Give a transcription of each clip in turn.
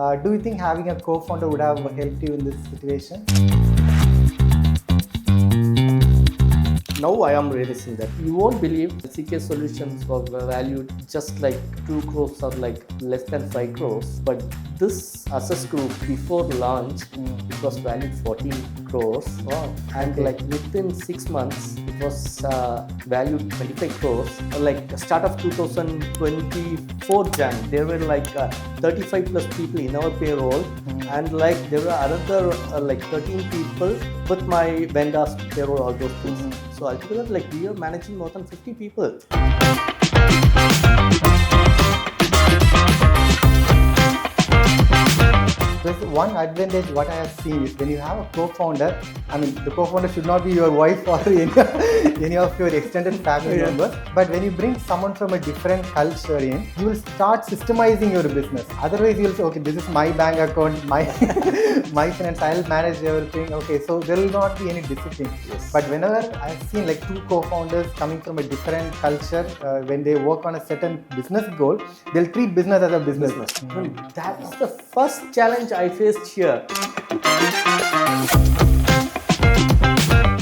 Do you think having a co-founder would have helped you in this situation? Now I am realizing that you won't believe CK solutions were valued just like 2 crores or like less than 5 crores. But this AssessGRU before launch, it was valued 14 crores. Wow. And Okay. like within 6 months, it was valued 25 crores. Like start of 2024 Jan, there were like 35 plus people in our payroll. And like there were another like 13 people with my vendors payroll, all those things. So altogether, like we are managing more than 50 people. There's one advantage what I have seen is when you have a co-founder, I mean the co-founder should not be your wife or any of your extended family members, but when you bring someone from a different culture in, you will start systemizing your business. Otherwise you will say, okay, this is my bank account, my my finance, I'll manage everything. Okay, so there will not be any discipline. Yes. But whenever I've seen like two co-founders coming from a different culture, when they work on a certain business goal, they'll treat business as a business. That's the first challenge I faced here.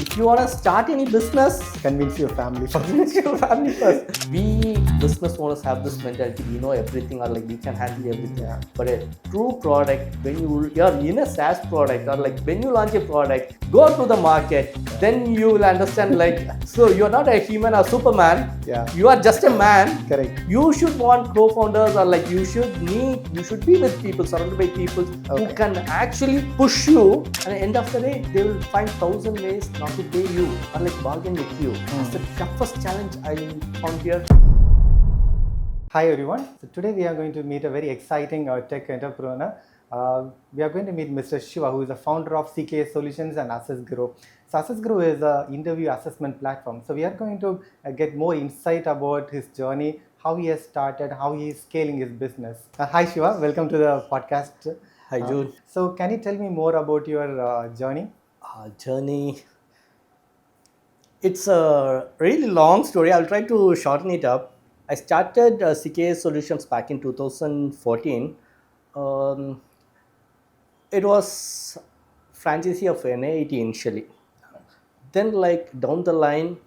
If you want to start any business, Convince your family first. convince your family first. We business owners have this mentality, we know everything or like we can handle everything. Yeah. But a true product, when you're in a SaaS product or like when you launch a product, go to the market, then you will understand like, so you're not a human or Superman, Yeah. you are just a man. Correct. You should want co-founders or like you should be with people, surrounded by people who Okay. can actually push you, and at the end of the day, they will find 1,000 ways not to pay you or like bargain with you. That's the toughest challenge I found here. Hi everyone. So today we are going to meet a very exciting tech entrepreneur. We are going to meet Mr. Siwa, who is the founder of CK Solutions and AssessGRU. So AssessGRU is an interview assessment platform. So we are going to get more insight about his journey, how he has started, how he is scaling his business. Hi Siwa, welcome to the podcast. Hi Jude. So can you tell me more about your journey? Journey. It's a really long story. I'll try to shorten it up. I started CK Solutions back in 2014. It was franchisee of NIIT initially. Then like down the line,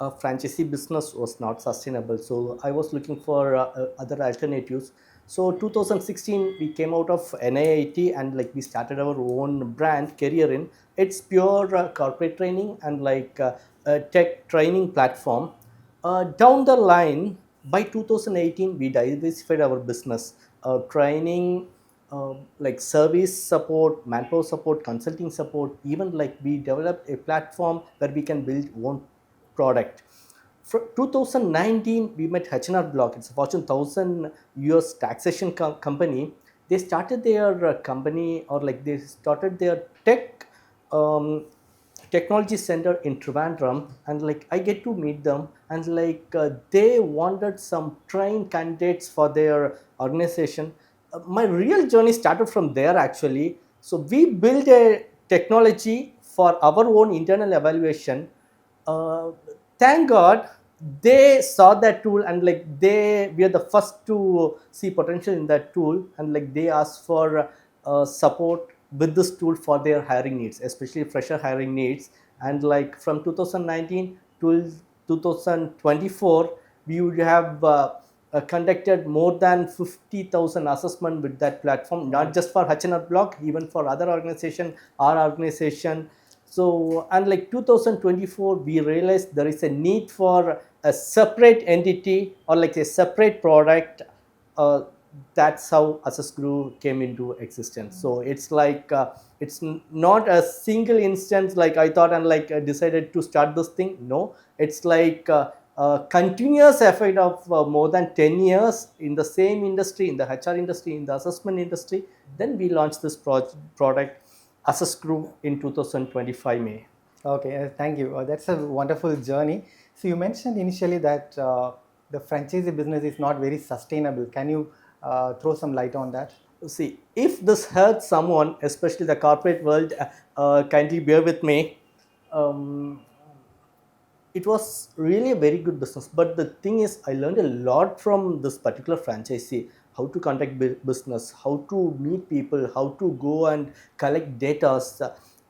franchisee business was not sustainable. So I was looking for other alternatives. So 2016, we came out of NIIT and like we started our own brand, Career In. It's pure corporate training and like a tech training platform. Down the line, by 2018, we diversified our business, training, like service support, manpower support, consulting support. Even like we developed a platform where we can build one product. For 2019, we met H&R Block. It's a Fortune 1000 US taxation company. They started their company, or like they started their technology center in Trivandrum, and like I get to meet them, and like they wanted some trained candidates for their organization. My real journey started from there actually. So we built a technology for our own internal evaluation. Thank God they saw that tool, and like we are the first to see potential in that tool, and like they asked for support with this tool for their hiring needs, especially fresher hiring needs. And like from 2019 to 2024, we would have conducted more than 50,000 assessment with that platform, not just for H&R Block, even for other organization, our organization. So, and like 2024, we realized there is a need for a separate entity or like a separate product. That's how AssessGRU came into existence. So it's like it's not a single instance like I thought and like I decided to start this thing. No, it's like a continuous effort of more than 10 years in the same industry, in the HR industry, in the assessment industry. Then we launched this product AssessGRU in 2025 May. Okay, thank you. That's a wonderful journey. So you mentioned initially that the franchisee business is not very sustainable. Can you throw some light on that? See, if this hurts someone, especially the corporate world, kindly bear with me. It was really a very good business. But the thing is, I learned a lot from this particular franchisee. how to conduct business, how to meet people, how to go and collect data,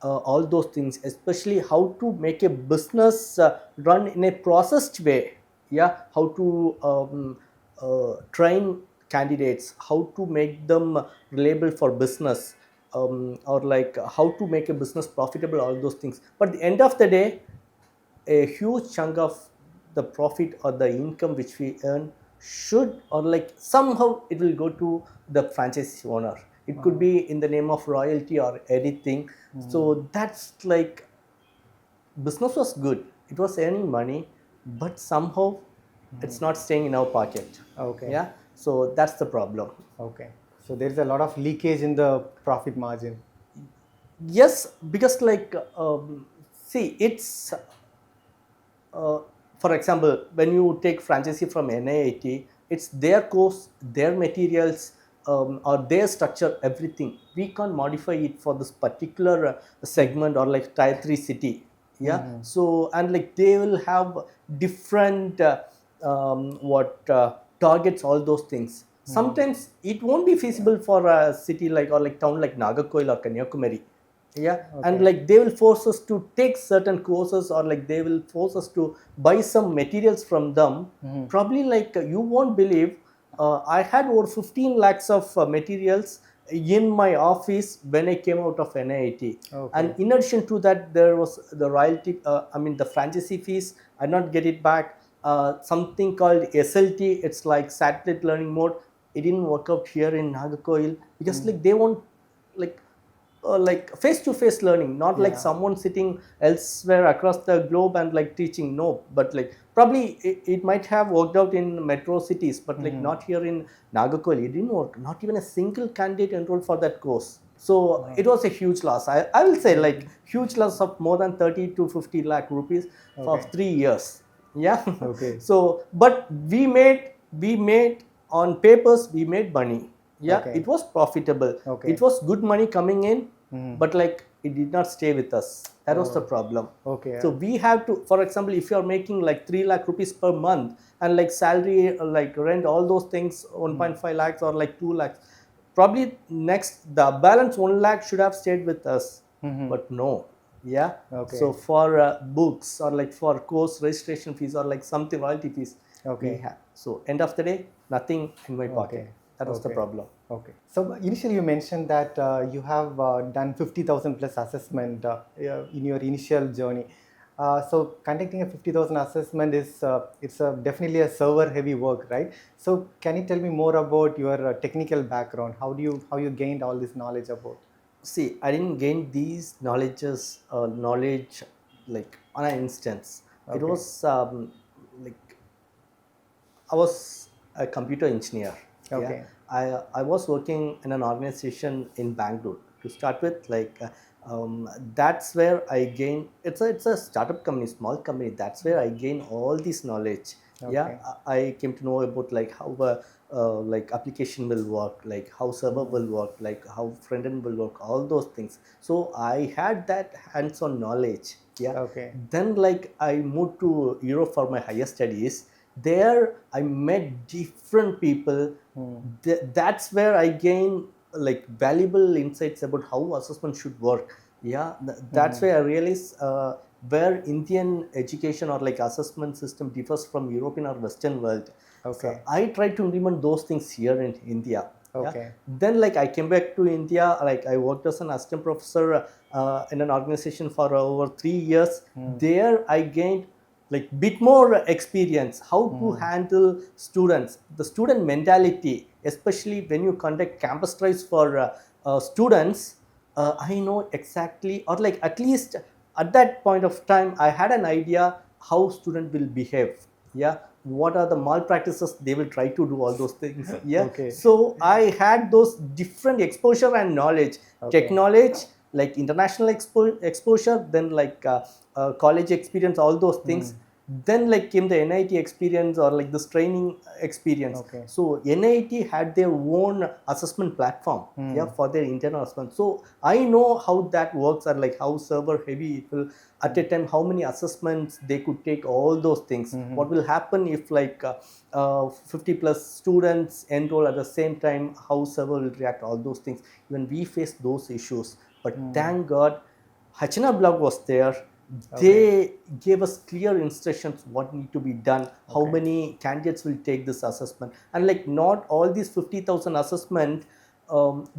all those things, especially how to make a business run in a processed way. Yeah, how to train candidates, how to make them reliable for business, or like how to make a business profitable, all those things. But at the end of the day, a huge chunk of the profit or the income which we earn should, or like somehow it will go to the franchise owner. It could be in the name of royalty or anything. So that's like, business was good, it was earning money, but somehow it's not staying in our pocket. Okay. Yeah, so that's the problem. Okay. So there's a lot of leakage in the profit margin. Yes, because like see, it's for example, when you take franchisee from NIIT, it's their course, their materials, or their structure, everything. We can't modify it for this particular segment or like tier 3 city. Yeah. So, and like they will have different what targets, all those things. Sometimes it won't be feasible for a city like, or like town like Nagarkoil or Kanyakumari. Yeah. And like they will force us to take certain courses, or like they will force us to buy some materials from them. Probably like you won't believe, I had over 15 lakhs of materials in my office when I came out of NIIT. Okay. And in addition to that, there was the royalty, I mean the franchisee fees, I not get it back. Something called SLT, it's like satellite learning mode. It didn't work out here in Nagarkoil because like they won't like face-to-face learning, not like someone sitting elsewhere across the globe and like teaching. No, but like probably it might have worked out in metro cities, but like not here in Nagarkoil. It didn't work. Not even a single candidate enrolled for that course. So it was a huge loss. I will say like huge loss of more than 30 to 50 lakh rupees for 3 years. Yeah. Okay. So, but we made on papers, we made money. Yeah, Okay. it was profitable. Okay. It was good money coming in, but like it did not stay with us. That was the problem. Okay. So we have to, for example, if you are making like 3 lakh rupees per month, and like salary, like rent, all those things, 1.5 lakhs or like 2 lakhs, probably next the balance 1 lakh should have stayed with us. But no. Yeah. Okay. So for books, or like for course registration fees, or like something royalty fees, Okay. we have. So end of the day, nothing in my pocket. Okay. That was the problem. Okay. So initially you mentioned that you have done 50,000 plus assessment in your initial journey. So conducting a 50,000 assessment is it's definitely a server heavy work, right? So can you tell me more about your technical background? How you gained all this knowledge about? See, I didn't gain these knowledge like on an instance. It was like I was a computer engineer. Okay. Yeah? I was working in an organization in Bangalore to start with. Like that's where I gained. It's a startup company, small company. That's where I gained all this knowledge. Okay. Yeah, I came to know about like how like application will work, like how server will work, like how front end will work, all those things. So I had that hands-on knowledge. Yeah. Okay. Then like I moved to Europe for my higher studies. There I met different people. That's where I gained like valuable insights about how assessment should work. Yeah, that's where I realized where Indian education or like assessment system differs from European or Western world. Okay. So I tried to implement those things here in India. Okay. Yeah? Then like I came back to India, like I worked as an assistant professor in an organization for over 3 years. There I gained like bit more experience, how to handle students, the student mentality, especially when you conduct campus trials for students. I know exactly, or like at least at that point of time, I had an idea how student will behave. Yeah, what are the malpractices they will try to do, all those things. Yeah. Okay. So I had those different exposure and knowledge, tech knowledge, like international exposure, then like college experience, all those things. Then like came the NIT experience or like this training experience. Okay. So NIT had their own assessment platform, yeah, for their internal assessment. So I know how that works, and like how server heavy it will at a time, how many assessments they could take, all those things. What will happen if like 50 plus students enroll at the same time, how server will react, all those things. Even we face those issues, but thank God HNR blog was there. They gave us clear instructions what need to be done, how many candidates will take this assessment, and like not all these 50,000 assessment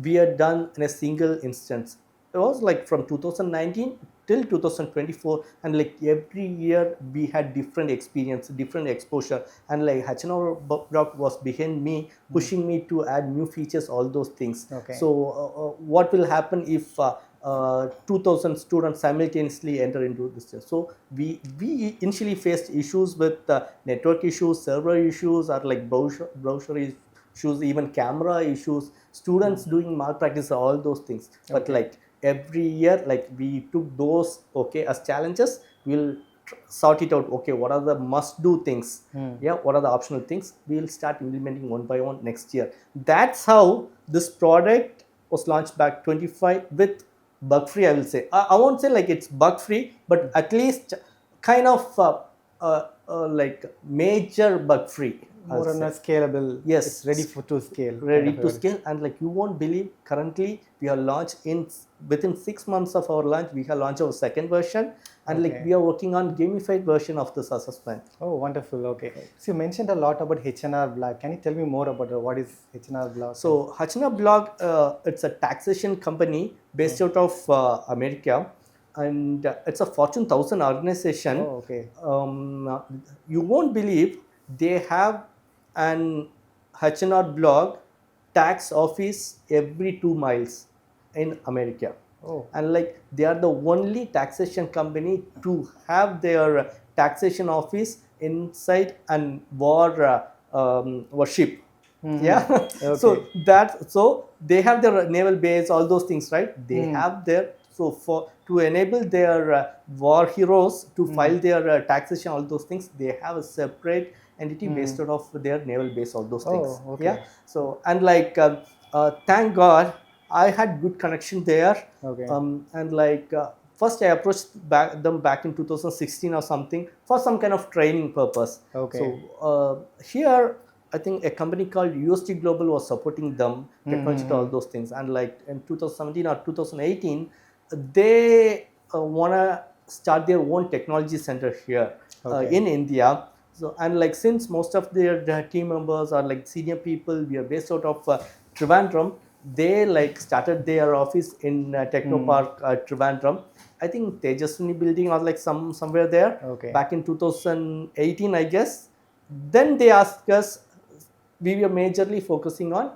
we are done in a single instance. It was like from 2019 till 2024, and like every year we had different experience, different exposure, and like HNR blog was behind me, pushing me to add new features, all those things. So what will happen if 2000 students simultaneously enter into this test? So we initially faced issues with network issues, server issues, or like browser issues, even camera issues, students doing malpractice, all those things. But like every year, like we took those as challenges. We'll sort it out. Okay, what are the must do things? Yeah, what are the optional things? We'll start implementing one by one next year. That's how this product was launched back 25 with bug free. I will say I won't say like it's bug free, but at least kind of like major bug free. More on a scalable. Yes, it's ready to scale. Ready to scale, and like you won't believe, currently we are launched within 6 months of our launch. We have launched our second version, and like we are working on gamified version of this assessment. Oh, wonderful. Okay. So you mentioned a lot about HNR blog. Can you tell me more about what is HNR blog? So HNR blog, it's a taxation company based out of America, and it's a Fortune 1000 organization. Oh, okay. You won't believe they have an HNR blog tax office every 2 miles in America. Oh. And like they are the only taxation company to have their taxation office inside an warship. Yeah. So they have their naval base, all those things, right? They have their, so to enable their war heroes to file their taxation, all those things, they have a separate entity based out of their naval base, all those things. Yeah. So and like thank God I had good connection there. And like first I approached them back in 2016 or something for some kind of training purpose. So here I think a company called USG Global was supporting them, technology, all those things. And like in 2017 or 2018, they want to start their own technology center here in India. So and like since most of their team members are like senior people, we are based out of Trivandrum. They like started their office in Technopark Trivandrum. I think Tejaswini building or like somewhere there. Back in 2018, I guess. Then they asked us. We were majorly focusing on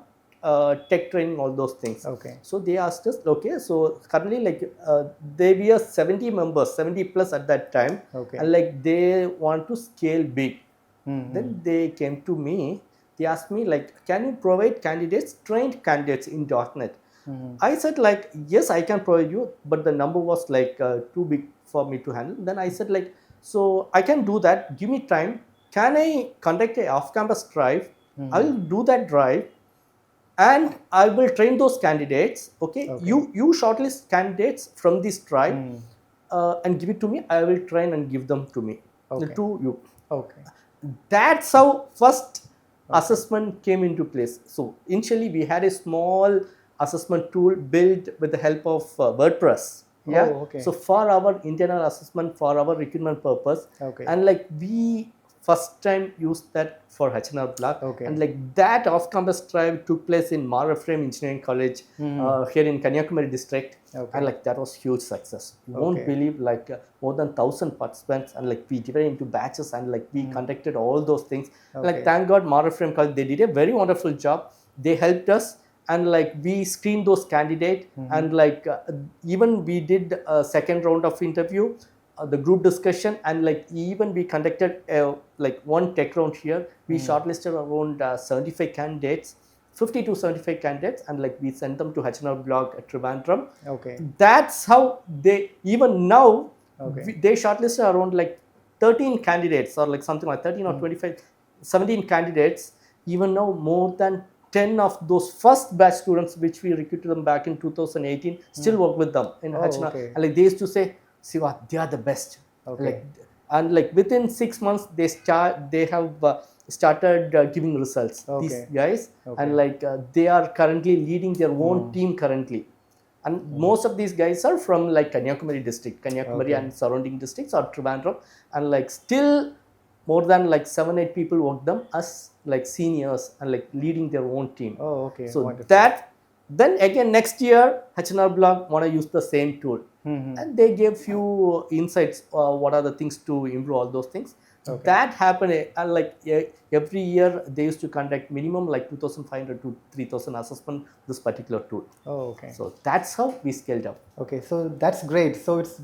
tech training, all those things. So they asked us, so currently like they were 70 members, 70 plus at that time, and like they want to scale big. Then they came to me. They asked me like, can you provide trained candidates in .NET? I said like, yes, I can provide you, but the number was like too big for me to handle. Then I said like, so I can do that. Give me time. Can I conduct a off-campus drive? I will do that drive, and I will train those candidates. You shortlist candidates from this drive and give it to me. I will train and give them to me to you. That's how first assessment came into place. So initially we had a small assessment tool built with the help of WordPress. So for our internal assessment, for our recruitment purpose, and like we first time used that for HNR blog. And like that off-campus drive took place in Maraframe Engineering College here in Kanyakumari district. And like that was huge success. You won't believe, like more than 1,000 participants, and like we divided into batches, and like we conducted all those things. Like thank God Maraframe College, they did a very wonderful job. They helped us, and like we screened those candidates, and like even we did a second round of interview. The group discussion, and like even we conducted like one tech round here. We shortlisted around 75 candidates, 50 to 75 candidates, and like we sent them to HNR blog at Trivandrum. That's how they, even now they shortlisted around like 13 candidates or like something like 13 or 25, 17 candidates. Even now, more than 10 of those first batch students, which we recruited them back in 2018, still work with them in Oh, HR. okay. And like they used to say, Siwa, they are the best. Okay. Like within 6 months, they have started giving results. These Okay. guys, Okay. and like they are currently leading their own team currently. And most of these guys are from like Kanyakumari district, Kanyakumari Okay. and surrounding districts or Trivandrum, and like still more than like 7-8 people work them as like seniors and like leading their own team. Oh, okay. So Wonderful. that then again next year HNR Blog want to use the same tool, and they gave few insights. What are the things to improve all those things? Okay. That happened, and like every year they used to conduct minimum like 2,500 to 3,000 assessment this particular tool. Oh, okay. So that's how we scaled up. Okay, so that's great. So it's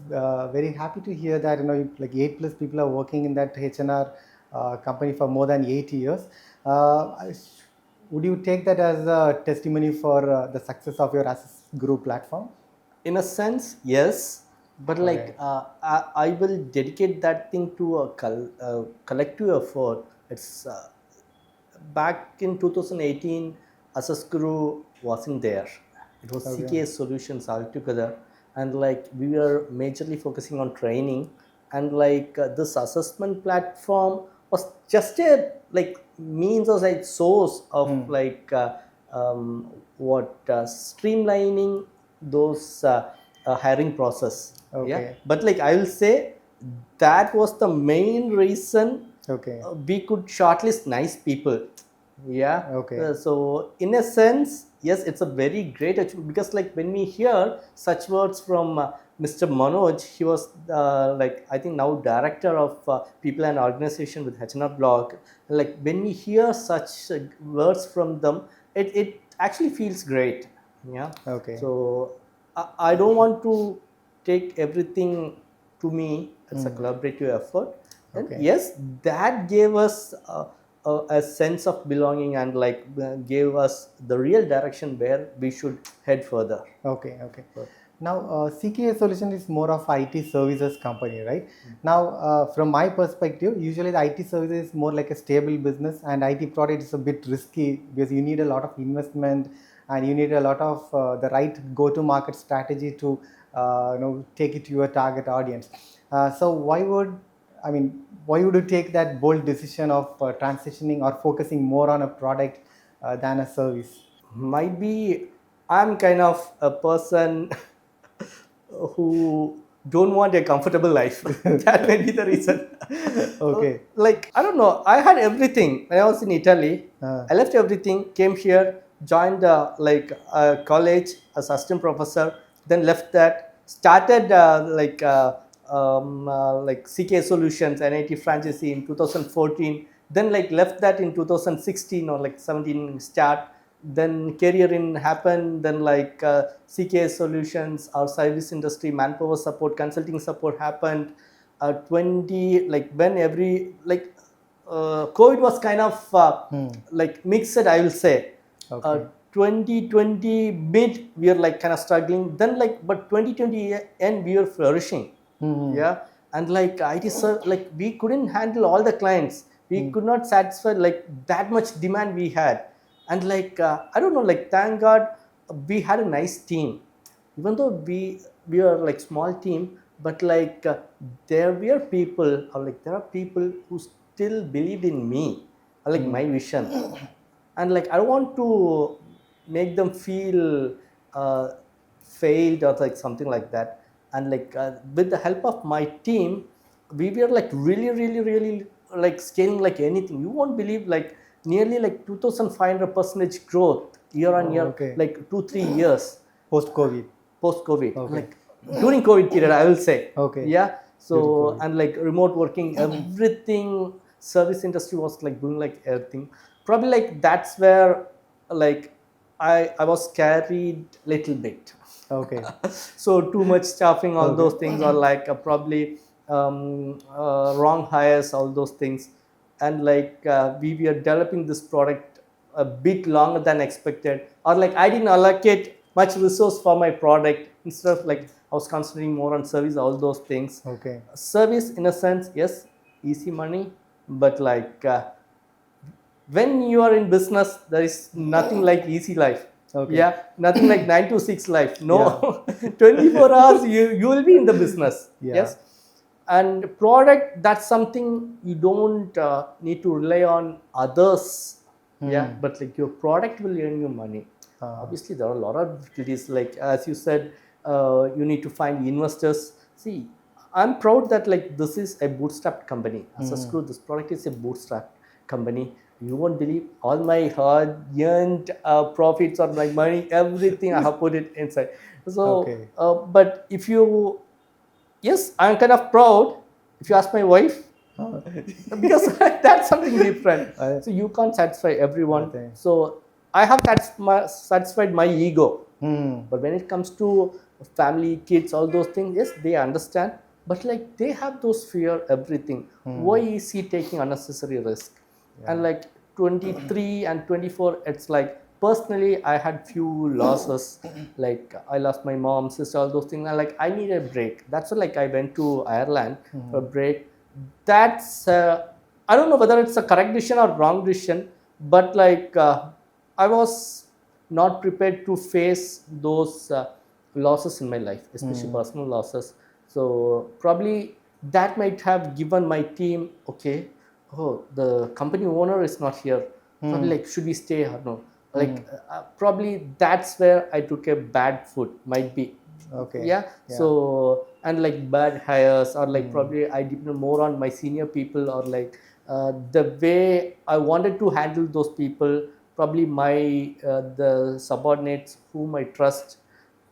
very happy to hear that like 8+ people are working in that HNR company for more than 8 years. Would you take that as a testimony for the success of your AssessGRU platform? In a sense, yes, but like I will dedicate that thing to a collective effort. It's back in 2018, AssessGRU wasn't there. It was CKA Solutions altogether, and like we were majorly focusing on training, and like this assessment platform was just a like means or like source of like streamlining those hiring process. Okay. Yeah, but like I will say that was the main reason Okay. we could shortlist nice people. Yeah. Okay. So in a sense, yes, it's a very great achievement, because like when we hear such words from Mr. Manoj, he was like I think now director of people and organization with HNR Blog. Like when we hear such words from them, it actually feels great. Yeah. Okay. So I don't want to take everything to me. It's a collaborative effort. And Okay. yes, that gave us a sense of belonging, and like gave us the real direction where we should head further. Okay, okay. Now, CKA Solution is more of IT services company, right? Now, from my perspective, usually the IT services is more like a stable business, and IT product is a bit risky because you need a lot of investment and you need a lot of the right go-to-market strategy to take it to your target audience. So why would you take that bold decision of transitioning or focusing more on a product than a service? Might be I'm kind of a person who don't want a comfortable life. That may be the reason. Okay. Like I don't know. I had everything when I was in Italy. I left everything, came here, joined college as assistant professor. Then left that, started like CK Solutions NIT franchisee in 2014. Then like left that in 2016 or like 17 start. Then career in happened. Then like CK Solutions, our service industry, manpower support, consulting support happened. 20 like when every like COVID was kind of like mixed, I will say. Okay. 2020 mid we are like kind of struggling. Then like but 2020 end we were flourishing. Yeah, and like IT like we couldn't handle all the clients. We could not satisfy like that much demand we had, and like I don't know, like thank God we had a nice team. Even though we are like small team, but like there are people who still believed in me, like my vision, and like I don't want to make them feel failed or like something like that. And like with the help of my team, we were like really like scaling like anything. You won't believe, like nearly like 2,500% growth year on year, okay. like 2-3 years Post-COVID. post-COVID, like during COVID period, I will say. Okay. Yeah. So and like remote working, everything, service industry was like doing like everything. Probably like that's where like I was carried little bit. Okay. So too much staffing, all those things, or like probably wrong hires, all those things, and like we were developing this product a bit longer than expected, or like I didn't allocate much resource for my product. Instead of like I was concentrating more on service, all those things. Okay. Service in a sense, yes, easy money, but like when you are in business, there is nothing like easy life. Okay. Yeah, nothing like 9 to 6 life. No, Yeah. 24 hours you will be in the business. Yeah. Yes. And product, that's something you don't need to rely on others. Yeah, but like your product will earn you money. Obviously, there are a lot of difficulties. Like as you said, you need to find investors. See, I'm proud that like this is a bootstrapped company. AssessGRU, this product is a bootstrapped company. You won't believe all my hard-earned profits or my money, everything I have put it inside. So, Okay. but if you, yes, I'm kind of proud. If you ask my wife, because that's something different. So you can't satisfy everyone. Okay. So I have satisfied my ego. Hmm. But when it comes to family, kids, all those things, yes, they understand. But like they have those fear, everything. Why is he taking unnecessary risk? And like 23 and 24, it's like personally, I had few losses. Like I lost my mom, sister, all those things. And like I need a break. That's why like I went to Ireland for a break. That's I don't know whether it's a correct decision or wrong decision, but like I was not prepared to face those losses in my life, especially personal losses. So probably that might have given my team, okay, oh, the company owner is not here. Probably like, should we stay or no? Like probably that's where I took a bad foot, might be. Okay. Yeah. So and like bad hires or like probably I depend more on my senior people or like the way I wanted to handle those people. Probably my the subordinates whom I trust,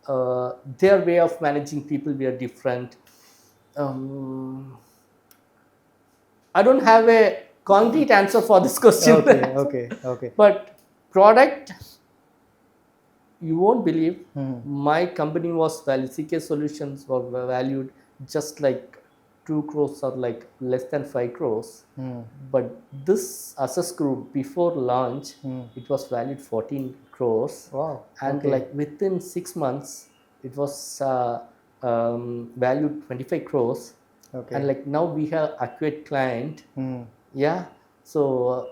their way of managing people were different. Um, I don't have a concrete answer for this question. Okay. Okay. Okay. But product, you won't believe, my company was valued, CK Solutions were valued just like 2 crores or like less than 5 crores. But this AssessGRU before launch, it was valued 14 crores. Wow. And Okay. like within 6 months, it was valued 25 crores. Okay. And like now we have acquired client. Yeah. So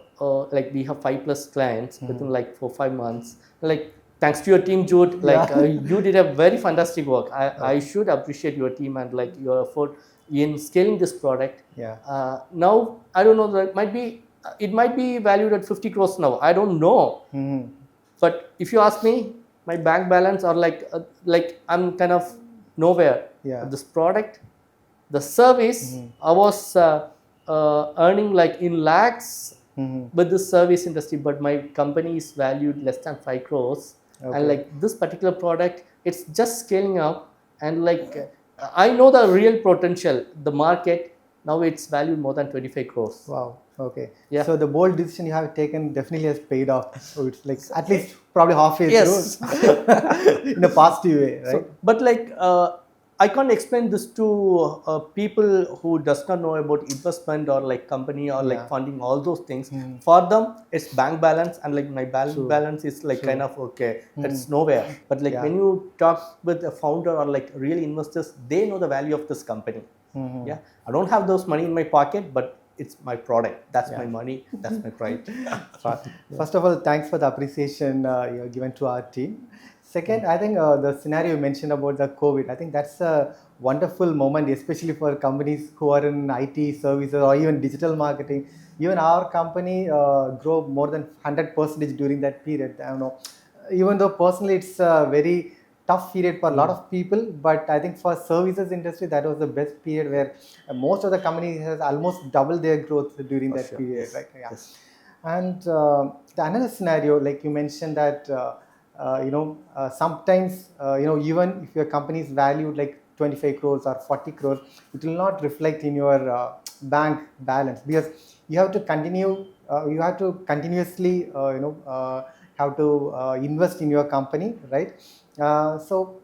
like we have 5 plus clients within like 4-5 months. Like thanks to your team, Jude. Like you did a very fantastic work. I should appreciate your team and like your effort in scaling this product. Yeah. Now I don't know. That might be it might be valued at 50 crores now. I don't know. But if you ask me, my bank balance or like I'm kind of nowhere. Yeah. This product, the service, I was earning like in lakhs with this service industry, but my company is valued less than 5 crores. And like this particular product, it's just scaling up. And like I know the real potential, the market, now it's valued more than 25 crores. Wow. Okay. Yeah. So the bold decision you have taken definitely has paid off. So it's like at least probably halfway Yes. through in a positive way, right? So, but like I can't explain this to people who does not know about investment or like company or like funding, all those things. For them, it's bank balance and like my balance is like kind of okay. It's nowhere. But like when you talk with a founder or like real investors, they know the value of this company. Yeah, I don't have those money in my pocket, but it's my product. That's my money. That's my pride. First of all, thanks for the appreciation you have given to our team. Second, I think the scenario you mentioned about the COVID, I think that's a wonderful moment, especially for companies who are in IT services or even digital marketing. Even our company grew more than 100% during that period. I don't know. Even though personally it's a very tough period for a lot of people, but I think for services industry that was the best period where most of the companies has almost doubled their growth during that period, right? Yeah. Yes. And the another scenario, like you mentioned that sometimes even if your company is valued like 25 crores or 40 crores, it will not reflect in your bank balance because you have to continue. You have to continuously have to invest in your company, right? So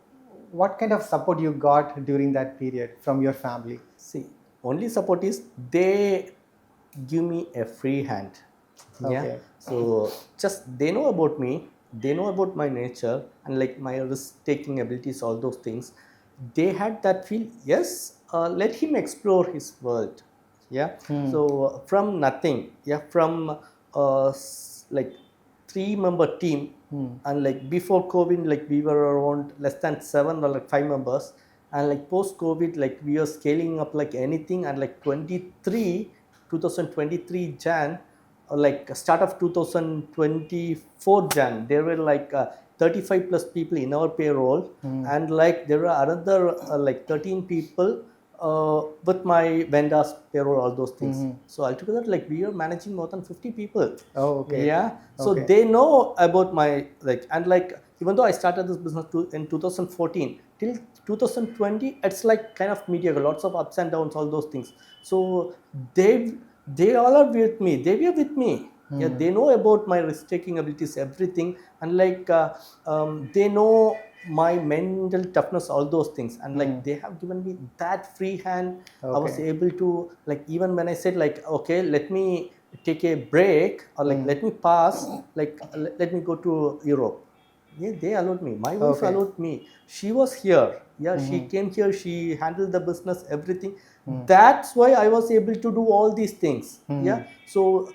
what kind of support you got during that period from your family? See, only support is they give me a free hand. Yeah. Okay. So just they know about me, they know about my nature and like my risk taking abilities, all those things. They had that feel, yes, let him explore his world. Yeah. So from nothing, yeah, from like 3-member team, and like before COVID, like we were around less than 7 or like 5 members, and like post COVID, like we are scaling up like anything, and like 2023 Jan, or like start of 2024 Jan, there were like 35 plus people in our payroll, and like there are another like 13 people with my vendors payroll, all those things. So altogether, like we are managing more than 50 people. Oh, okay. Yeah. So Okay. they know about my like, and like even though I started this business in 2014 till 2020, it's like kind of mediocre, lots of ups and downs, all those things. So they they all are with me. They were with me. Yeah, they know about my risk taking abilities, everything, and like they know my mental toughness, all those things, and like they have given me that free hand. I was Okay. able to, like, even when I said like, okay, let me take a break, or like let me pass, like let me go to Europe. Yeah, they allowed me. My wife Okay. allowed me. She was here. Yeah, she came here. She handled the business, everything. That's why I was able to do all these things. Yeah. So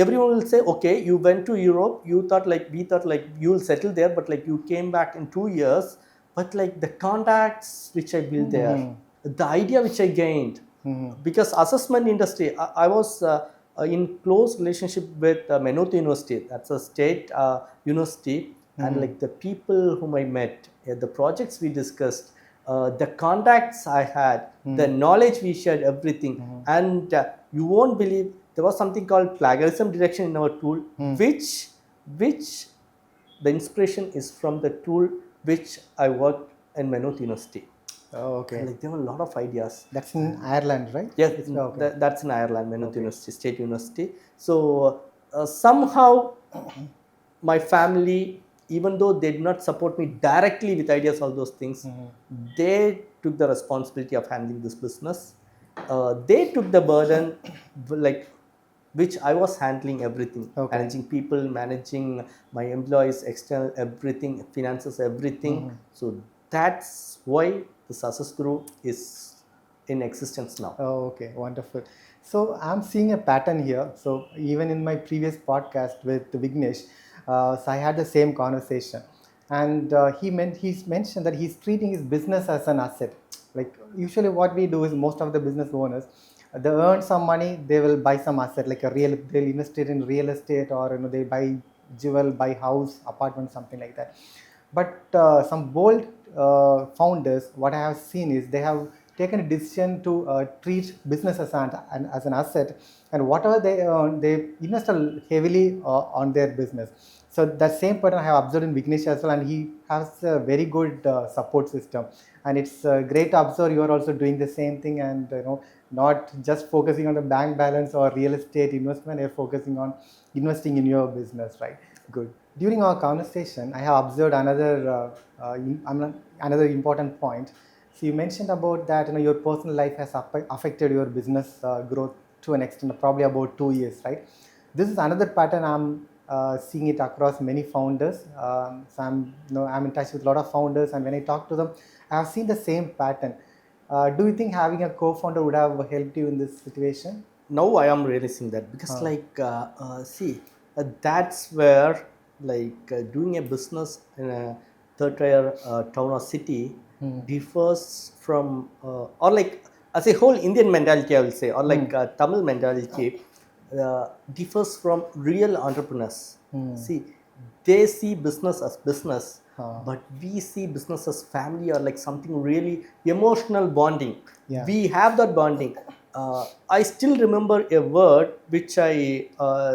everyone will say, okay, you went to Europe. You thought like, we thought like you'll settle there, but like you came back in 2 years. But like the contacts which I built there, the idea which I gained, because assessment industry, I was in close relationship with Maynooth University. That's a state university, and like the people whom I met, the projects we discussed, the contacts I had, the knowledge we shared, everything, and you won't believe there was something called plagiarism detection in our tool, which the inspiration is from the tool which I worked in Maynooth University. Oh, And okay. like there were a lot of ideas. That's in Ireland, right? Yes, Okay. that's in Ireland, Maynooth Okay. University, State University. So somehow my family, even though they did not support me directly with ideas, all those things, they took the responsibility of handling this business. They took the burden, like, which I was handling everything, Okay. managing people, managing my employees, external, everything, finances, everything. So that's why the AssessGRU is in existence now. Oh, okay, wonderful. So I'm seeing a pattern here. So even in my previous podcast with Vignesh, so I had the same conversation, and he's mentioned that he's treating his business as an asset. Like usually, what we do is most of the business owners, they earn some money, they will buy some asset like they'll invest it in real estate, or they buy jewel, buy house, apartment, something like that. But some bold founders, what I have seen is they have taken a decision to treat business as an asset, and whatever they earn, they invest heavily on their business. So that same pattern I have observed in Vignesh as well, and he has a very good support system. And it's great to observe you are also doing the same thing, and not just focusing on the bank balance or real estate investment, you're focusing on investing in your business, right? Good. During our conversation, I have observed another important point. So you mentioned about that your personal life has affected your business growth to an extent, probably about 2 years, right? This is another pattern I'm seeing it across many founders. So I'm in touch with a lot of founders, and when I talk to them, I have seen the same pattern. Do you think having a co-founder would have helped you in this situation? Now I am realizing that, because like see, that's where like doing a business in a third tier town or city differs from or like as a whole Indian mentality, I will say, or like Tamil mentality differs from real entrepreneurs. See, they see business as business, but we see business as family, or like something really emotional bonding. Yeah. We have that bonding. I still remember a word which I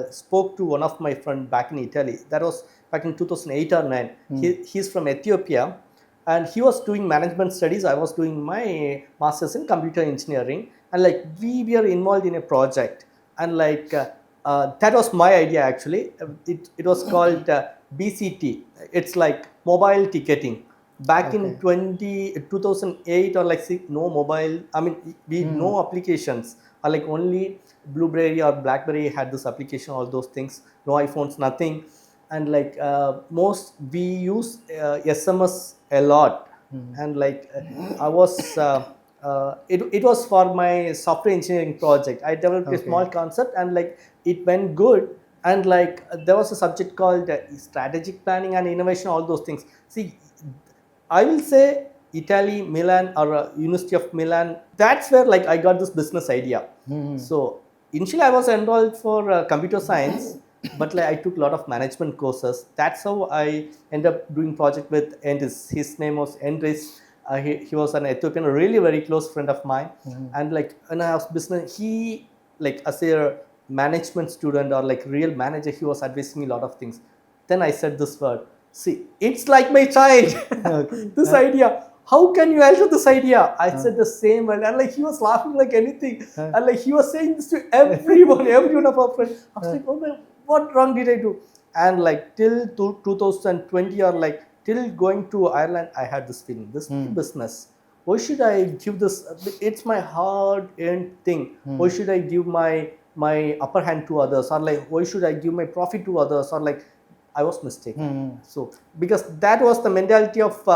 spoke to one of my friends back in Italy. That was back in 2008 or 9. He's from Ethiopia, and he was doing management studies. I was doing my master's in computer engineering, and like we were involved in a project, and like that was my idea actually. It was called BCT. It's like mobile ticketing. Back in Okay. 2008 or like no mobile, I mean, we no applications, or like only Blueberry or Blackberry had this application, all those things, no iPhones, nothing. And like most we use SMS a lot. And like I was it was for my software engineering project. I developed a Okay. small concept, and like it went good. And like there was a subject called strategic planning and innovation, all those things. See, I will say Italy, Milan, or University of Milan. That's where like I got this business idea. So initially I was enrolled for computer science, but like I took a lot of management courses. That's how I ended up doing project with Endis. His name was Endis. He was an Ethiopian, a really very close friend of mine. And like when I was business, he like as a management student or like real manager, he was advising me a lot of things. Then I said this word. See, it's like my child. Okay. This idea. How can you alter this idea? I said the same word, and like he was laughing like anything, and like he was saying this to everyone, everyone of our friends. I was like, oh my, what wrong did I do? And like till 2020 or like till going to Ireland, I had this feeling. This business. Why should I give this? It's my hard-earned thing. Why should I give my upper hand to others, or like why should I give my profit to others, or like I was mistaken. So because that was the mentality of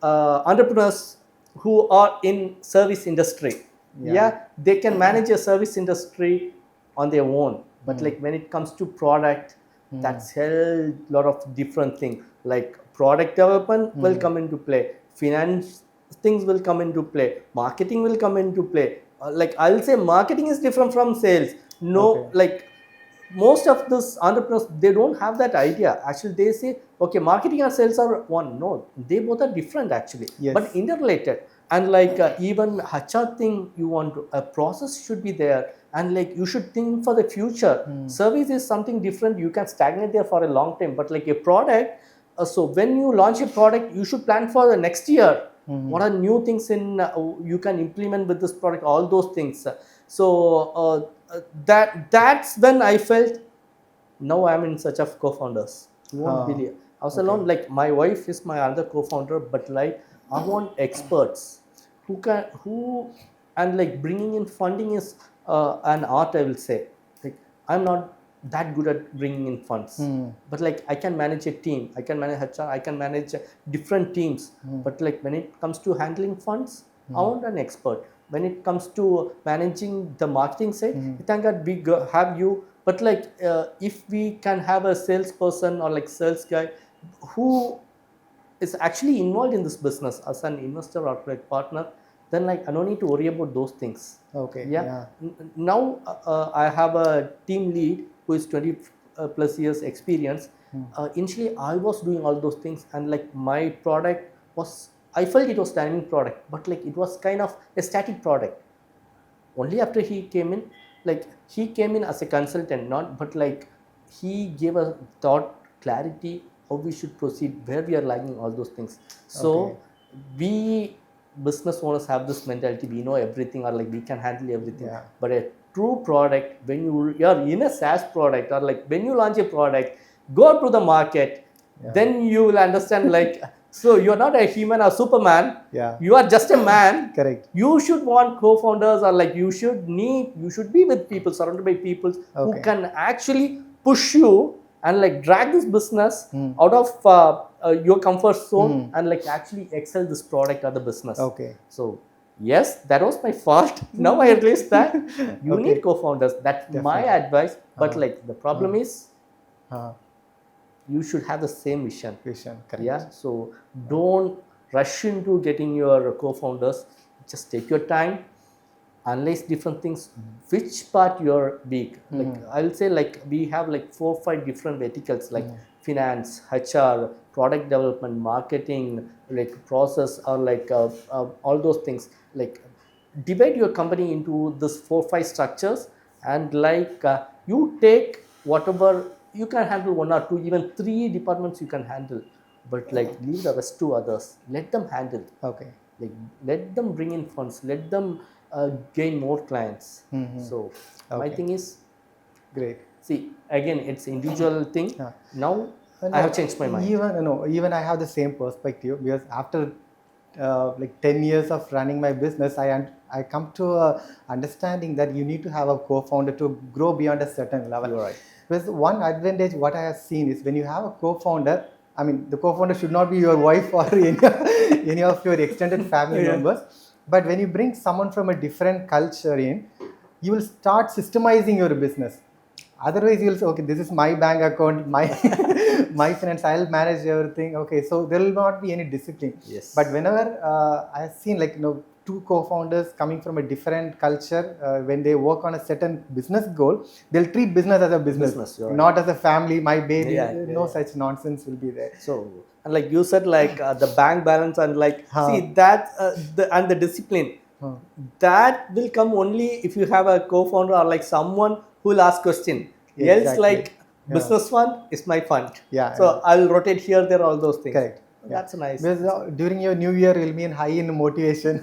entrepreneurs who are in service industry. Yeah, they can manage a service industry on their own, but like when it comes to product, that's a lot of different thing. Like product development will come into play, finance things will come into play, marketing will come into play. Like I'll say marketing is different from sales. No, like most of these entrepreneurs, they don't have that idea. Actually, they say, okay, marketing and sales are one. No, they both are different actually, but interrelated. And like even HR thing, you want to, a process should be there, and like you should think for the future. Service is something different. You can stagnate there for a long time, but like a product. So when you launch a product, you should plan for the next year. What are new things in you can implement with this product? All those things. So that's when I felt now I'm in search of co-founders. You won't believe. I was alone. Like my wife is my other co-founder, but like I want experts who and like bringing in funding is an art, I will say. Like I'm not that good at bringing in funds, but like I can manage a team, I can manage HR, I can manage different teams. But like when it comes to handling funds, I want an expert. When it comes to managing the marketing side, thank God we have you. But like if we can have a salesperson or like sales guy who is actually involved in this business as an investor or like partner, then like I don't need to worry about those things. Now I have a team lead who is 20 plus years experience. Initially I was doing all those things, and like my product was, I felt it was dynamic product, but like it was kind of a static product. Only after he came in, like he came in as a consultant, not, but like he gave us thought clarity how we should proceed, where we are lagging, all those things. So we business owners have this mentality, we know everything, or like we can handle everything. But a true product, when you are in a SaaS product, or like when you launch a product, go to the market, then you will understand like, so you're not a human or Superman. You are just a man. Correct. You should want co-founders, or like you should be with people, surrounded by people who can actually push you and like drag this business out of your comfort zone and like actually excel this product or the business. So yes, that was my fault. Now I realize that you need co-founders. That's my advice. But like the problem is, you should have the same vision. Correct. So don't rush into getting your co-founders. Just take your time, analyze different things, which part you're weak. Like I'll say, like we have like 4 or 5 different verticals, like finance, HR, product development, marketing, like process, or like all those things. Like divide your company into this 4 or 5 structures, and like you take whatever you can handle, 1 or 2, even 3 departments you can handle, but like leave the rest to others. Let them handle. Like let them bring in funds. Let them gain more clients. So my thing is, great. See, again, it's individual thing. Now I have changed my mind. Even I have the same perspective, because after like 10 years of running my business, I come to a understanding that you need to have a co-founder to grow beyond a certain level. You're right. Because one advantage what I have seen is when you have a co-founder, I mean the co-founder should not be your wife or any of your extended family members. But when you bring someone from a different culture in, you will start systemizing your business. Otherwise, you'll say, okay, this is my bank account, my my finance, I'll manage everything. Okay, so there will not be any discipline. Yes. But whenever I've seen, like, two co-founders coming from a different culture, when they work on a certain business goal, they'll treat business as a business, you're right. not as a family, my baby. Yeah, No yeah. such nonsense will be there. So, and like you said, like the bank balance and like, Huh. see that and the discipline, Huh. that will come only if you have a co-founder or like someone who will ask question. Else, Exactly. like Yeah. business fund is my fund. Yeah, So yeah. I'll rotate here, there, all those things. Correct. That's nice. Because during your new year, you'll be in high in motivation.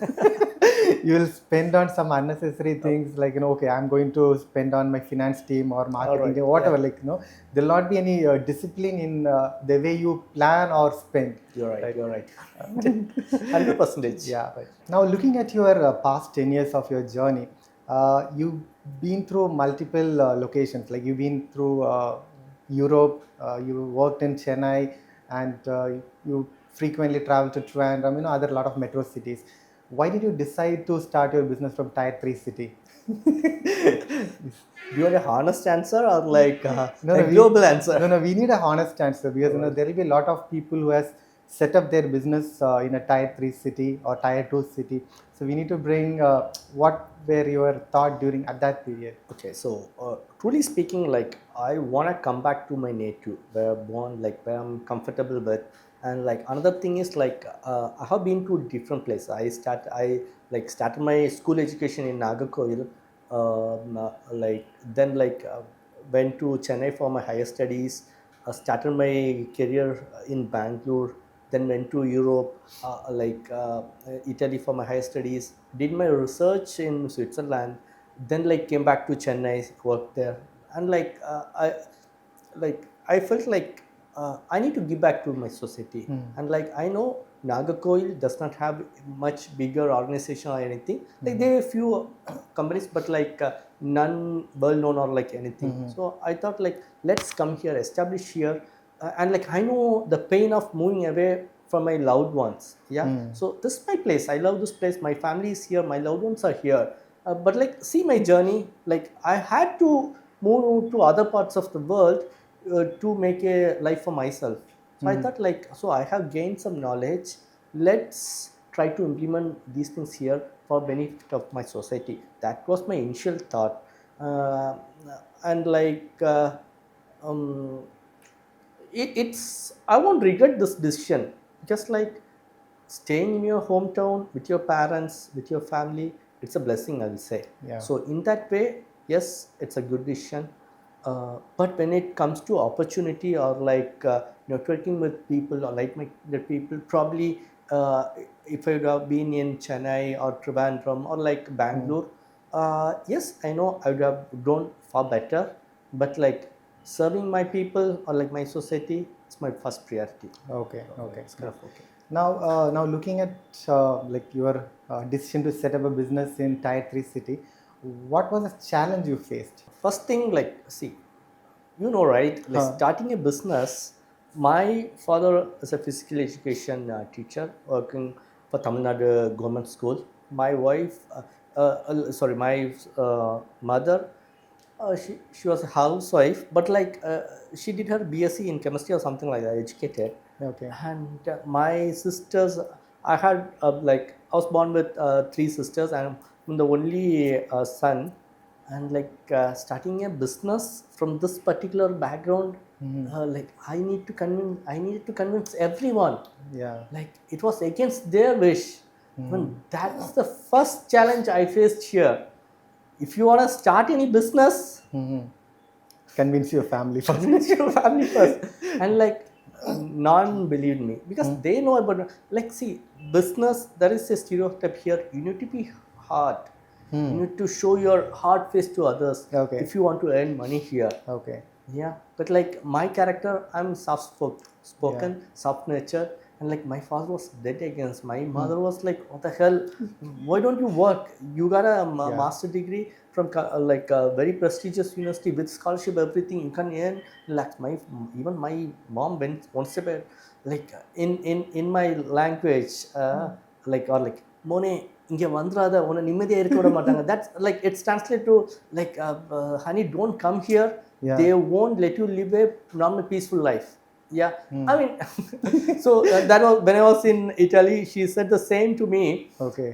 You will spend on some unnecessary things like, okay, I'm going to spend on my finance team or marketing Alright, team, whatever. yeah. Like, there'll not be any discipline in the way you plan or spend. You're right. You're right. 100%. Yeah. Right. Now, looking at your past 10 years of your journey, you've been through multiple locations. Like, you've been through Europe, you worked in Chennai, and you frequently travel to Trivandrum, other lot of metro cities. Why did you decide to start your business from Tier 3 city? Do you want a honest answer or like No, a global answer? No, we need a honest answer, because there will be a lot of people who has set up their business in a Tier 3 city or Tier 2 city. So we need to bring what were your thought during at that period. Okay, so truly speaking, like I want to come back to my native, where I'm born, like where I'm comfortable with, and like another thing is like I have been to different places. I started my school education in Nagarkoil, like then went to Chennai for my higher studies. Started my career in Bangalore, then went to Europe, Italy for my higher studies. Did my research in Switzerland, then like came back to Chennai, worked there, and I felt like I need to give back to my society, and like I know Nagarkoil does not have much bigger organization or anything. Like there are a few companies, but like none well known or like anything. So I thought like let's come here, establish here, and like I know the pain of moving away from my loved ones. Yeah. So this is my place. I love this place. My family is here. My loved ones are here. But like see my journey. Like I had to move to other parts of the world to make a life for myself. So I thought like, so I have gained some knowledge. Let's try to implement these things here for benefit of my society. That was my initial thought, and like it's I won't regret this decision. Just like staying in your hometown with your parents, with your family, it's a blessing, I will say. Yeah. So in that way, yes, it's a good decision. But when it comes to opportunity or like networking with people or like-minded people, probably if I would have been in Chennai or Trivandrum or like Bangalore, yes, I know I would have grown far better. But like serving my people or like my society, it's my first priority. Okay. It's kind of okay. Now looking at like your decision to set up a business in Tier 3 city, what was the challenge you faced? First thing, like, see, you know, right? Like starting a business. My father is a physical education teacher working for Tamil Nadu government school. My wife, my mother, she was a housewife, but like she did her BSc in chemistry or something like that, educated. Okay. And my sisters, I had I was born with 3 sisters, and I'm the only son. And like starting a business from this particular background, like I needed to convince everyone. Yeah. Like it was against their wish. That's the first challenge I faced here. If you want to start any business, Convince your family first. convince your family first. And like none believed me because they know about, like, see, business, there is a stereotype here. You need to be hard. You need to show your hard face to others if you want to earn money here. Okay. Yeah, but like my character, I'm soft spoken, soft nature, and like my father was dead against. My mother was like, "What the hell? Why don't you work? You got a master degree from like a very prestigious university with scholarship, everything. You can earn." Like even my mom went one step ahead, like in my language, like மோனே இங்கே வந்துடாத உன்னை நிம்மதியாக இருக்க விட மாட்டாங்க. That's like it's translated to like honey, don't come here. Yeah. They won't let you live a normal peaceful life. Yeah. I mean, so that was when I was in Italy. She said the same to me. Okay.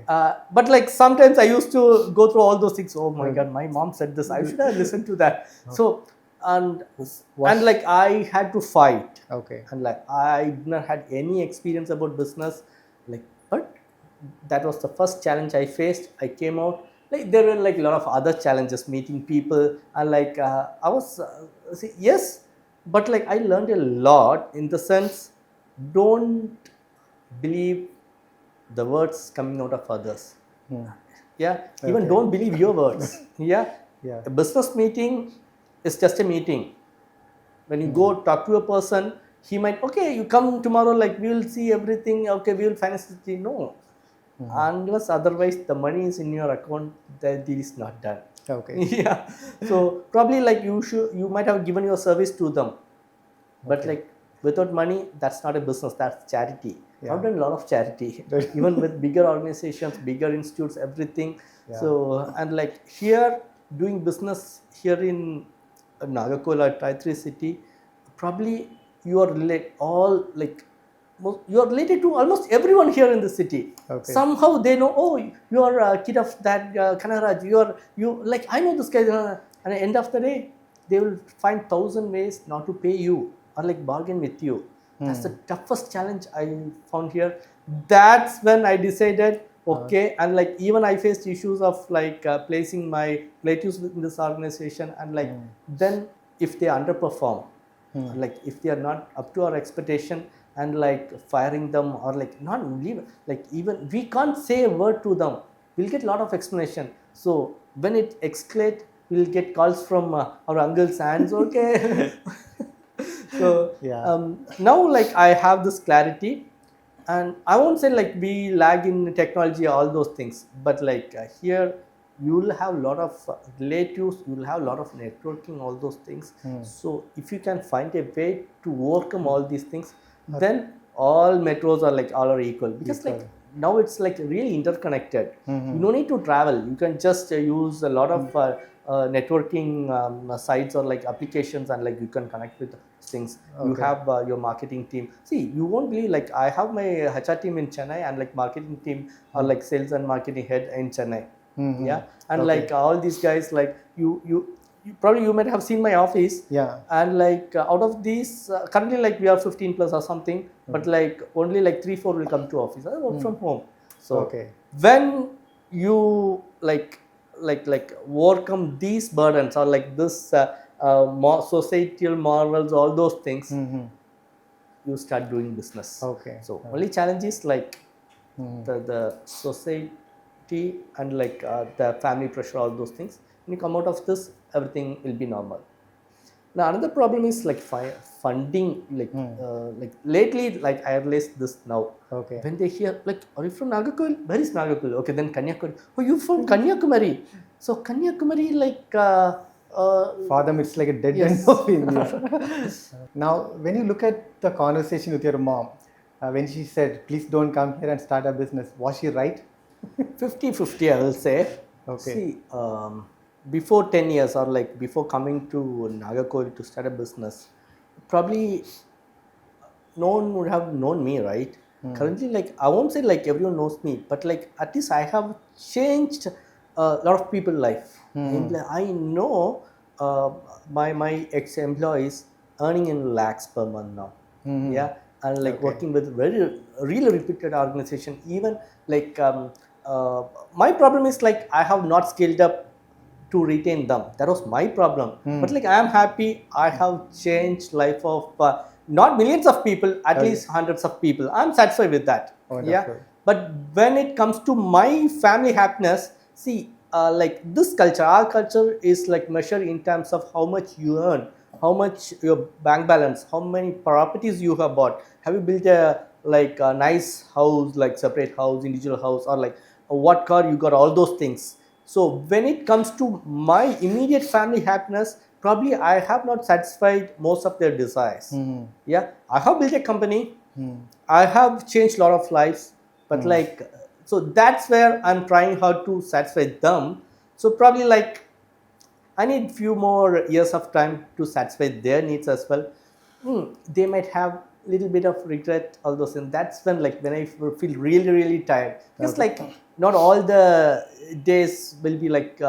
But like sometimes I used to go through all those things. Oh my God, my mom said this. I should have listened to that. So and like I had to fight. Okay. And like I did not had any experience about business. Like, but that was the first challenge I faced. I came out. Like there were like a lot of other challenges, meeting people, and like I was yes, but like I learned a lot in the sense, don't believe the words coming out of others. Yeah, even Okay. don't believe your words. Yeah. Yeah. A business meeting is just a meeting. When you go talk to a person, he might, okay, you come tomorrow, like we will see everything, okay, we will finance it. No, unless otherwise the money is in your account, the deal is not done. Okay. Yeah. So probably like you might have given your service to them, but like without money, that's not a business, that's charity. Yeah. I've done a lot of charity, even with bigger organizations, bigger institutes, everything. Yeah. So and like here doing business here in Nagarkoil or Tri city, probably you are all like you are related to almost everyone here in the city. Okay. Somehow they know, oh, you are a kid of that Kanaraj. You like, I know this guy. And at the end of the day, they will find 1,000 ways not to pay you or like bargain with you. That's the toughest challenge I found here. That's when I decided, okay, and like even I faced issues of like placing my relatives in this organization, and like then if they underperform, like if they are not up to our expectation, and like firing them or like not leave, like even we can't say a word to them, we'll get a lot of explanation. So when it escalates, we'll get calls from our uncle's hands. Okay. So Yeah. now like I have this clarity, and I won't say like we lag in technology, all those things, but like here you will have a lot of relatives, you will have a lot of networking, all those things. So if you can find a way to overcome all these things, then all metros are like all are equal, because like now it's like really interconnected. You don't need to travel, you can just use a lot of networking sites or like applications, and like you can connect with things. You have your marketing team. See, you won't believe, like I have my HR team in Chennai, and like marketing team or like sales and marketing head in Chennai. Yeah. And like all these guys, like you probably you might have seen my office. Yeah. And like out of these currently like we are 15 plus or something, but like only like 3-4 will come to office. I work from home. So when you like overcome these burdens or like this societal morals, all those things, you start doing business. Okay. So only challenge is like the society and like the family pressure, all those things. When you come out of this, everything will be normal. Now another problem is like funding. Like like lately, like I realized this now. Okay. When they hear like, are you from Nagarkoil? Where is Nagarkoil? Okay, then Kanyakumari. Oh, you from Kanyakumari? So Kanyakumari, like for them it's like a dead end of India. Now when you look at the conversation with your mom, when she said please don't come here and start a business, was she right? 50-50 I will say. Okay. See, before 10 years or like before coming to Nagarkoil to start a business, probably no one would have known me, right? Currently, like I won't say like everyone knows me, but like at least I have changed a lot of people's life. I know my ex-employees earning in lakhs per month now. Yeah. And like working with very really reputed organization. Even like my problem is like I have not scaled up to retain them. That was my problem. But like I am happy I have changed life of not millions of people, at least hundreds of people. I'm satisfied with that. Wonderful. Yeah. But when it comes to my family happiness, see, like this culture, our culture is like measured in terms of how much you earn, how much your bank balance, how many properties you have bought, have you built a like a nice house, like separate house, individual house, or like what car you got, all those things. So when it comes to my immediate family happiness, probably I have not satisfied most of their desires. Yeah, I have built a company, I have changed a lot of lives, but like So that's where I'm trying hard to satisfy them. So probably like I need few more years of time to satisfy their needs as well. They might have little bit of regret, all those things. That's when I feel really really tired. Because Okay. like not all the days will be like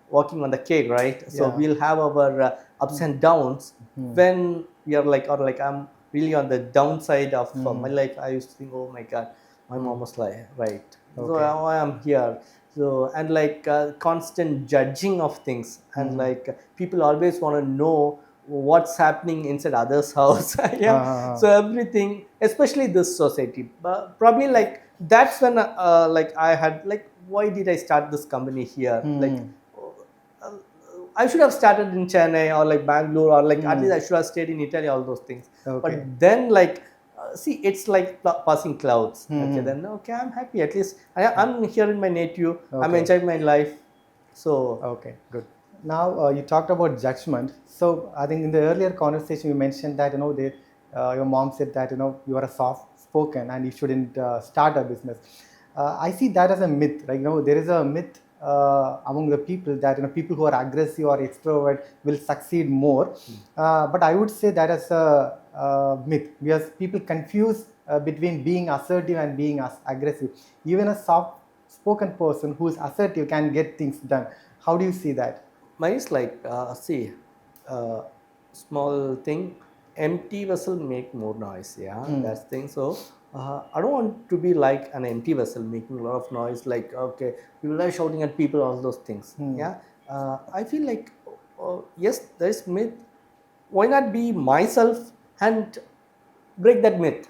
walking on the cake, right? So Yeah. we'll have our ups and downs when we are like, or like I'm really on the downside of my life. I used to think, oh my god, my mom was like right. So Okay. now I am here. So and like constant judging of things, and like people always want to know what's happening inside others house. Yeah, Uh, so everything, especially this society, but probably like that's when like I had like, why did I start this company here? Like uh, I should have started in Chennai or like Bangalore, or like at least I should have stayed in Italy, all those things. But okay. then like see, it's like passing clouds. Okay, then okay, I'm happy. At least I'm here in my native. I'm Okay. enjoying my life. So Okay, good. Now you talked about judgment. So I think in the earlier conversation you mentioned that your mom said that you are a soft spoken and you shouldn't start a business. I see that as a myth. Like there is a myth among the people that people who are aggressive or extrovert will succeed more. But I would say that as a myth because people confuse between being assertive and being aggressive. Even a soft spoken person who is assertive can get things done. How do you see that? mine is like see, small thing, empty vessel make more noise. Yeah, that's thing. So I don't want to be like an empty vessel making a lot of noise, like okay, people are shouting at people, all those things. Yeah, I feel like yes, there is myth. Why not be myself and break that myth?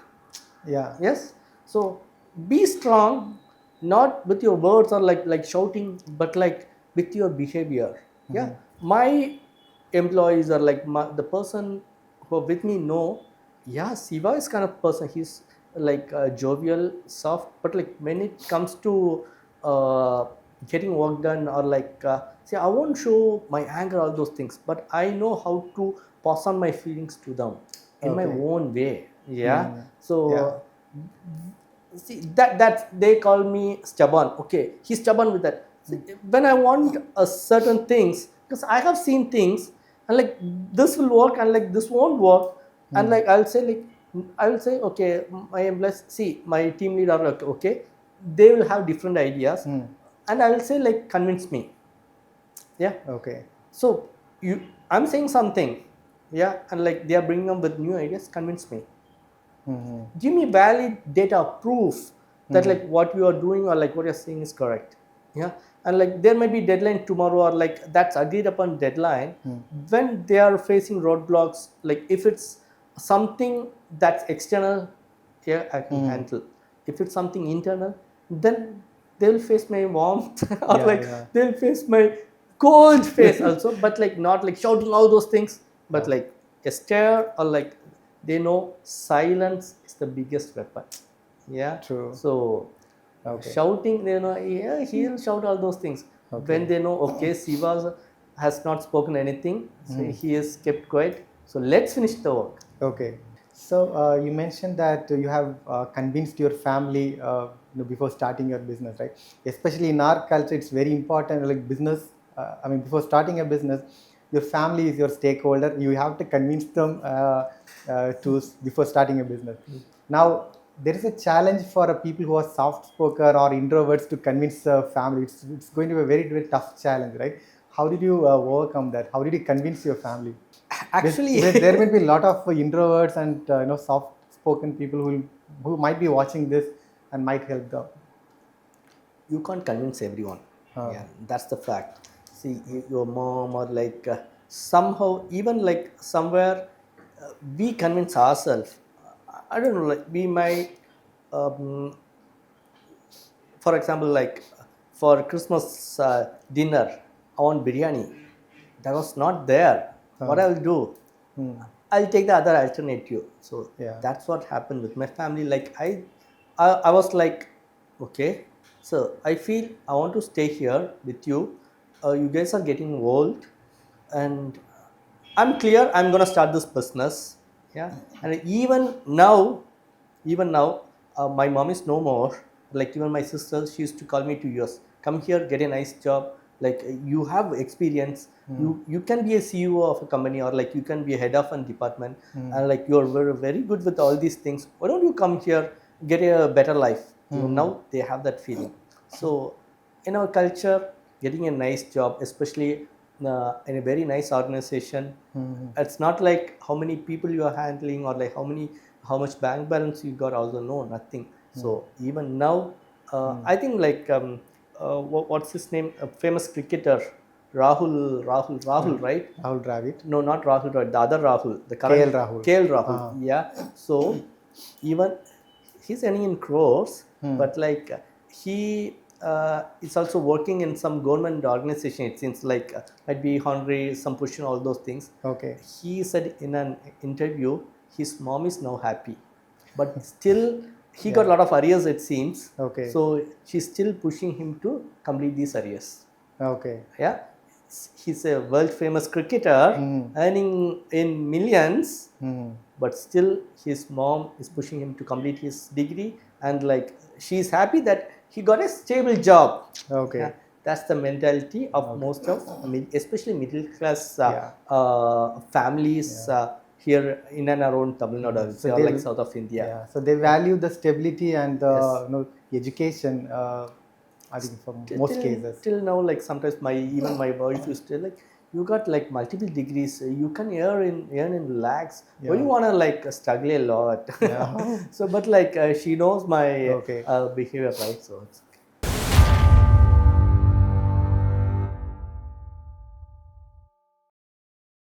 Yeah. Yes, so be strong, not with your words or like shouting, but like with your behavior. Yeah, my employees are like the person who are with me know, yeah, Siva is kind of person. He's like jovial, soft, but like when it comes to uh, getting work done, or like see, I won't show my anger, all those things, but I know how to pass on my feelings to them in my Okay. own way. Yeah, Yeah. so see, that they call me stubborn. Okay, he's stubborn with that. See, when I want a certain things, because I have seen things, and like this will work and like this won't work, and like I will say okay, my employees, see, my team leader, like okay, they will have different ideas, and I will say like convince me. Yeah, Okay. so I'm saying something, yeah, and like they are bringing up with new ideas, convince me. Give me valid data proof that like what you are doing or like what you're saying is correct. Yeah, and like there may be deadline tomorrow, or like that's agreed upon deadline. When they are facing roadblocks, like if it's something that's external, yeah, I can handle. If it's something internal, then they'll face my warmth or Yeah. like Yeah. they'll face my cold face also, but like not like shouting all those things, but Okay. like a stare, or like they know silence is the biggest weapon. Yeah, True. so Okay. shouting, they know, yeah, he'll shout all those things. When Okay. they know, okay, Siva has not spoken anything, so he is kept quiet, so let's finish the work. Okay. So you mentioned that you have convinced your family before starting your business, right? Especially in our culture, it's very important. Like business, I mean, before starting a business, your family is your stakeholder. You have to convince them before starting a business. Now, there is a challenge for people who are soft spoken or introverts to convince the family. It's going to be a very, very tough challenge, right? How did you overcome that? How did you convince your family? Actually, There will be a lot of introverts and soft-spoken people who might be watching this and might help them. you can't convince everyone. Uh, Yeah, that's the fact. See, your mom, or like somehow, even like somewhere, we convince ourselves. I don't know, like we might um, for example, like for Christmas dinner, I want biryani. That was not there. What I will do, I'll take the other alternative. So yeah. that's what happened with my family. Like I was like, okay, so I feel I want to stay here with you. You guys are getting old, and I'm clear. I'm gonna start this business. Yeah, and even now, my mom is no more. like even my sister, she used to call me to US. Come here, get a nice job. Like you have experience. You can be a CEO of a company, or like you can be a head of a department, and like you're very, very good with all these things. Why don't you come here, get a better life? Even now they have that feeling. So in our culture, getting a nice job, especially in a very nice organization, it's not like how many people you are handling, or like how much bank balance you got. Also, no, nothing. So even now, I think like what's his name? A famous cricketer, Rahul, right? Rahul Dravid. No, not Rahul, right? The other Rahul, the KL current Rahul. KL Rahul. Yeah. So even he's earning in crores, but like he is also working in some government organization. It seems like might be honorary, some position, all those things. Okay. He said in an interview, his mom is now happy, but still he got a lot of arrears, it seems. Okay. So she's still pushing him to complete these arrears. Okay. Yeah, he's a world famous cricketer, earning in millions, but still his mom is pushing him to complete his degree, and like she's happy that he got a stable job. Okay. Yeah, that's the mentality of most of especially middle class families here in and around Tamil Nadu, So or they- like south of India. Yeah. So they value the stability and the education. I think for most cases. Till now, like sometimes even my wife used to like, you got like multiple degrees, you can earn in lakhs. Why you wanna like struggle a lot? Yeah. So, but like she knows my Okay. behavior, right? So it's